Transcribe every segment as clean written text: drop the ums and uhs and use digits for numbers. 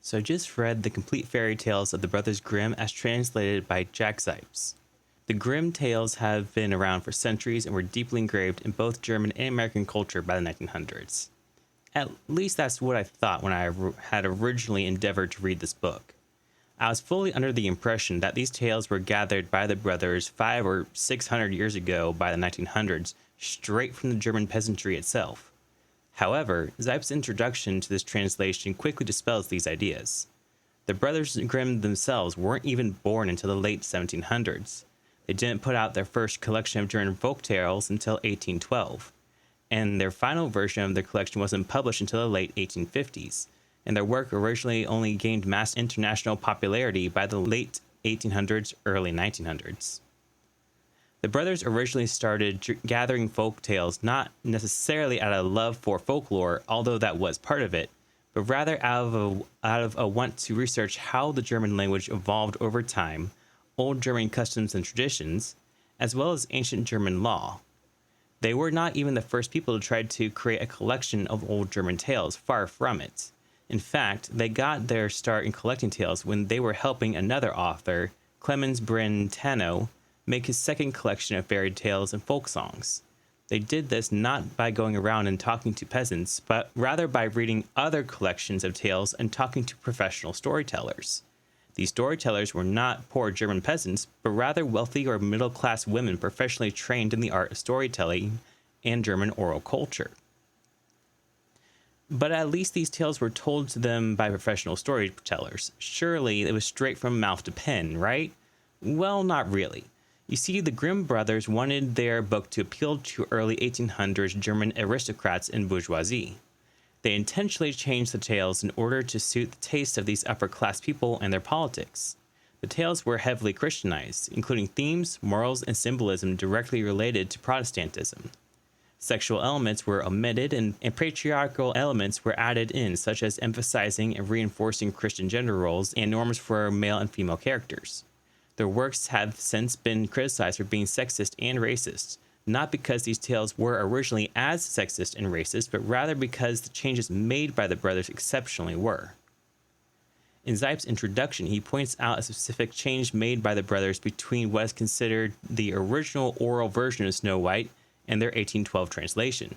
So I just read The Complete Fairy Tales of the Brothers Grimm as translated by Jack Zipe. The Grimm tales have been around for centuries and were deeply engraved in both German and American culture by the 1900s. At least that's what I thought when I had originally endeavored to read this book. I was fully under the impression that these tales were gathered by the brothers 500 or 600 years ago by the 1900s, straight from the German peasantry itself. However, Zipe's introduction to this translation quickly dispels these ideas. The brothers Grimm themselves weren't even born until the late 1700s. They didn't put out their first collection of German folk tales until 1812, and their final version of their collection wasn't published until the late 1850s, and their work originally only gained mass international popularity by the late 1800s, early 1900s. The brothers originally started gathering folk tales not necessarily out of love for folklore, although that was part of it, but rather out of a want to research how the German language evolved over time, old German customs and traditions, as well as ancient German law. They were not even the first people to try to create a collection of old German tales, far from it. In fact, they got their start in collecting tales when they were helping another author, Clemens Brentano, make his second collection of fairy tales and folk songs. They did this not by going around and talking to peasants, but rather by reading other collections of tales and talking to professional storytellers. These storytellers were not poor German peasants, but rather wealthy or middle-class women professionally trained in the art of storytelling and German oral culture. But at least these tales were told to them by professional storytellers. Surely it was straight from mouth to pen, right? Well, not really. You see, the Grimm brothers wanted their book to appeal to early 1800s German aristocrats and bourgeoisie. They intentionally changed the tales in order to suit the taste of these upper-class people and their politics. The tales were heavily Christianized, including themes, morals, and symbolism directly related to Protestantism. Sexual elements were omitted and patriarchal elements were added in, such as emphasizing and reinforcing Christian gender roles and norms for male and female characters. Their works have since been criticized for being sexist and racist, not because these tales were originally as sexist and racist, but rather because the changes made by the brothers exceptionally were. In Zipe's introduction, he points out a specific change made by the brothers between what is considered the original oral version of Snow White and their 1812 translation.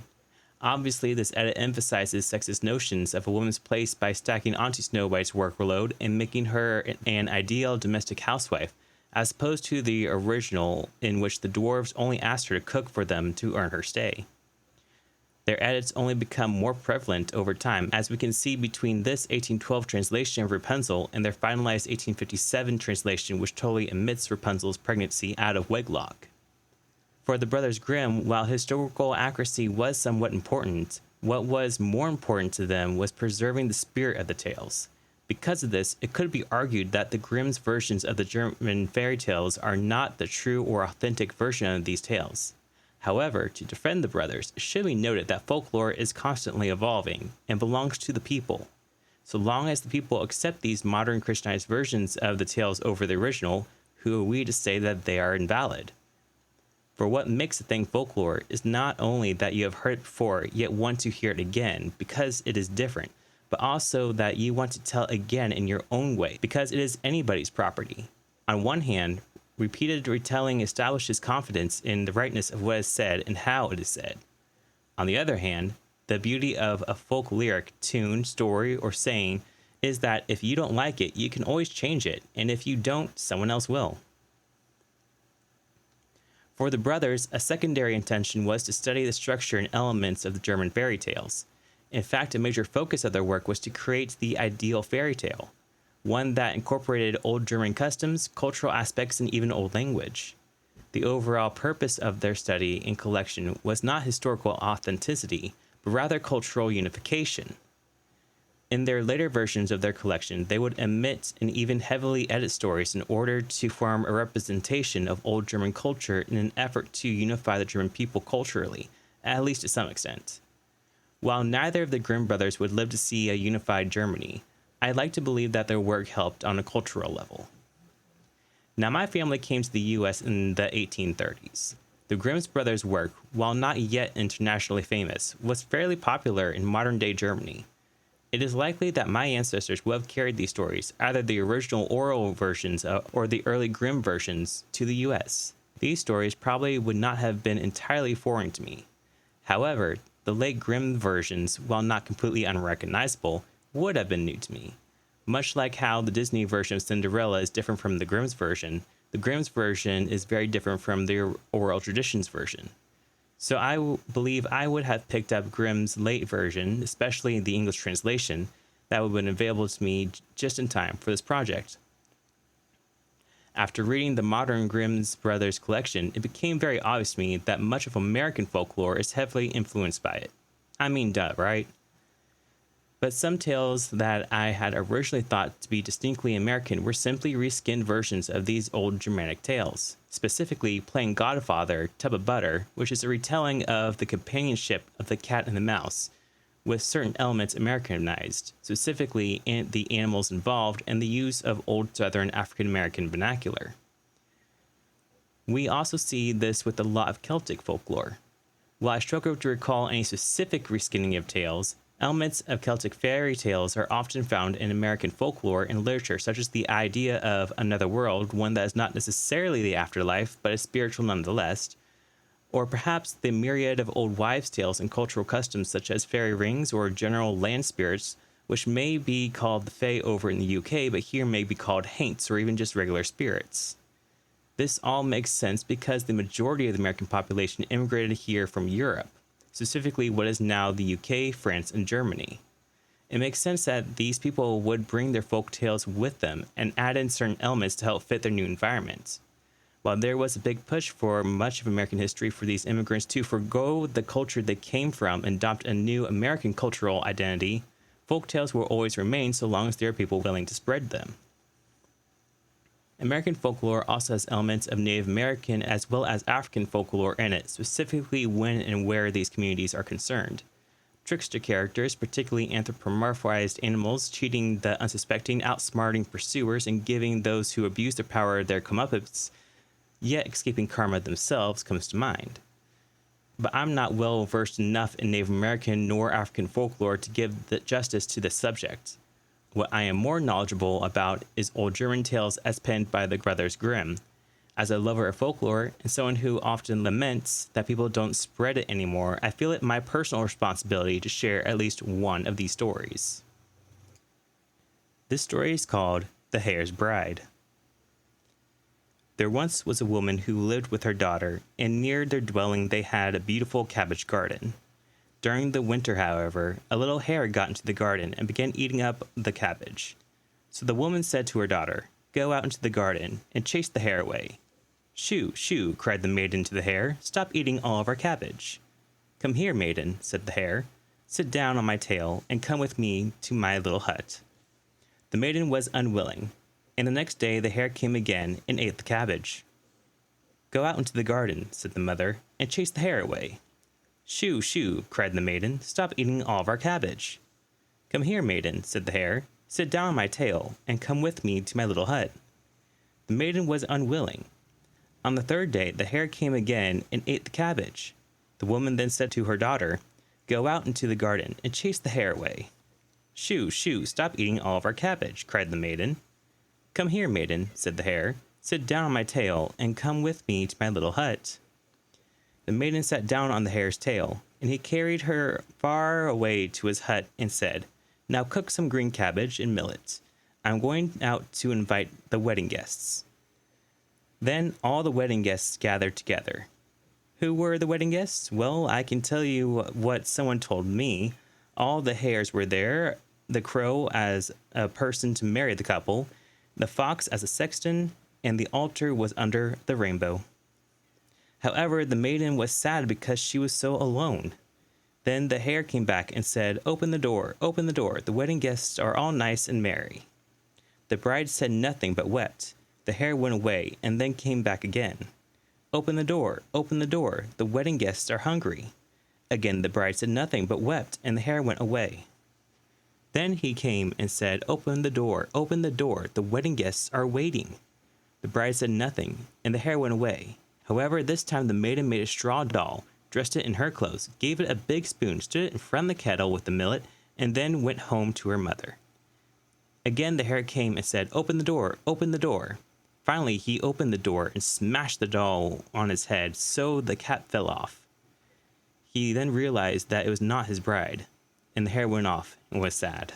Obviously, this edit emphasizes sexist notions of a woman's place by stacking onto Snow White's workload and making her an ideal domestic housewife, as opposed to the original in which the dwarves only asked her to cook for them to earn her stay. Their edits only become more prevalent over time, as we can see between this 1812 translation of Rapunzel and their finalized 1857 translation, which totally omits Rapunzel's pregnancy out of wedlock. For the brothers Grimm, while historical accuracy was somewhat important, what was more important to them was preserving the spirit of the tales. Because of this, it could be argued that the Grimm's versions of the German fairy tales are not the true or authentic version of these tales. However, to defend the brothers, it should be noted that folklore is constantly evolving and belongs to the people. So long as the people accept these modern Christianized versions of the tales over the original, who are we to say that they are invalid? For what makes a thing folklore is not only that you have heard it before, yet want to hear it again because it is different, but also that you want to tell again in your own way, because it is anybody's property. On one hand, repeated retelling establishes confidence in the rightness of what is said and how it is said. On the other hand, the beauty of a folk lyric, tune, story, or saying is that if you don't like it, you can always change it, and if you don't, someone else will. For the brothers, a secondary intention was to study the structure and elements of the German fairy tales. In fact, a major focus of their work was to create the ideal fairy tale, one that incorporated old German customs, cultural aspects, and even old language. The overall purpose of their study and collection was not historical authenticity, but rather cultural unification. In their later versions of their collection, they would omit and even heavily edit stories in order to form a representation of old German culture in an effort to unify the German people culturally, at least to some extent. While neither of the Grimm brothers would live to see a unified Germany, I'd like to believe that their work helped on a cultural level. Now, my family came to the U.S. in the 1830s. The Grimm brothers' work, while not yet internationally famous, was fairly popular in modern-day Germany. It is likely that my ancestors would have carried these stories, either the original oral versions or the early Grimm versions, to the US. These stories probably would not have been entirely foreign to me. However, the late Grimm versions, while not completely unrecognizable, would have been new to me. Much like how the Disney version of Cinderella is different from the Grimm's version, the Grimm's version is very different from the oral traditions version. So I believe I would have picked up Grimm's late version, especially the English translation, that would have been available to me just in time for this project. After reading the modern Grimm's Brothers collection, it became very obvious to me that much of American folklore is heavily influenced by it. I mean, duh, right? But some tales that I had originally thought to be distinctly American were simply reskinned versions of these old Germanic tales, specifically Playing Godfather, Tub of Butter, which is a retelling of the companionship of the cat and the mouse, with certain elements Americanized, specifically in the animals involved and the use of old Southern African American vernacular. We also see this with a lot of Celtic folklore. While I struggle to recall any specific reskinning of tales, elements of Celtic fairy tales are often found in American folklore and literature, such as the idea of another world, one that is not necessarily the afterlife, but is spiritual nonetheless, or perhaps the myriad of old wives' tales and cultural customs such as fairy rings or general land spirits, which may be called the Fae over in the UK, but here may be called haints or even just regular spirits. This all makes sense because the majority of the American population immigrated here from Europe, specifically what is now the UK, France, and Germany. It makes sense that these people would bring their folk tales with them and add in certain elements to help fit their new environment. While there was a big push for much of American history for these immigrants to forgo the culture they came from and adopt a new American cultural identity, folk tales will always remain so long as there are people willing to spread them. American folklore also has elements of Native American as well as African folklore in it, specifically when and where these communities are concerned. Trickster characters, particularly anthropomorphized animals, cheating the unsuspecting, outsmarting pursuers, and giving those who abuse their power their comeuppance, yet escaping karma themselves, comes to mind. But I'm not well versed enough in Native American nor African folklore to give the justice to this subject. What I am more knowledgeable about is old German tales as penned by the brothers Grimm. As a lover of folklore and someone who often laments that people don't spread it anymore, I feel it my personal responsibility to share at least one of these stories. This story is called The Hare's Bride. There once was a woman who lived with her daughter, and near their dwelling they had a beautiful cabbage garden. During the winter, however, a little hare got into the garden and began eating up the cabbage. So the woman said to her daughter, "Go out into the garden and chase the hare away." "Shoo, shoo," cried the maiden to the hare, "stop eating all of our cabbage." "Come here, maiden," said the hare. "Sit down on my tail and come with me to my little hut." The maiden was unwilling, and the next day the hare came again and ate the cabbage. "Go out into the garden," said the mother, "and chase the hare away." "Shoo, shoo," cried the maiden, "stop eating all of our cabbage." "Come here, maiden," said the hare, "sit down on my tail, and come with me to my little hut." The maiden was unwilling. On the third day the hare came again and ate the cabbage. The woman then said to her daughter, "Go out into the garden and chase the hare away." "Shoo, shoo, stop eating all of our cabbage," cried the maiden. "Come here, maiden," said the hare, "sit down on my tail, and come with me to my little hut." The maiden sat down on the hare's tail, and he carried her far away to his hut and said, "Now cook some green cabbage and millet. I'm going out to invite the wedding guests." Then all the wedding guests gathered together. Who were the wedding guests? Well, I can tell you what someone told me. All the hares were there, the crow as a person to marry the couple, the fox as a sexton, and the altar was under the rainbow. However, the maiden was sad because she was so alone. Then the hare came back and said, open the door, the wedding guests are all nice and merry." The bride said nothing but wept. The hare went away and then came back again. Open the door, the wedding guests are hungry." Again the bride said nothing but wept, and the hare went away. Then he came and said, open the door, the wedding guests are waiting." The bride said nothing, and the hare went away. However, this time the maiden made a straw doll, dressed it in her clothes, gave it a big spoon, stood it in front of the kettle with the millet, and then went home to her mother. Again the hare came and said, "Open the door, open the door." Finally he opened the door and smashed the doll on his head so the cap fell off. He then realized that it was not his bride, and the hare went off and was sad.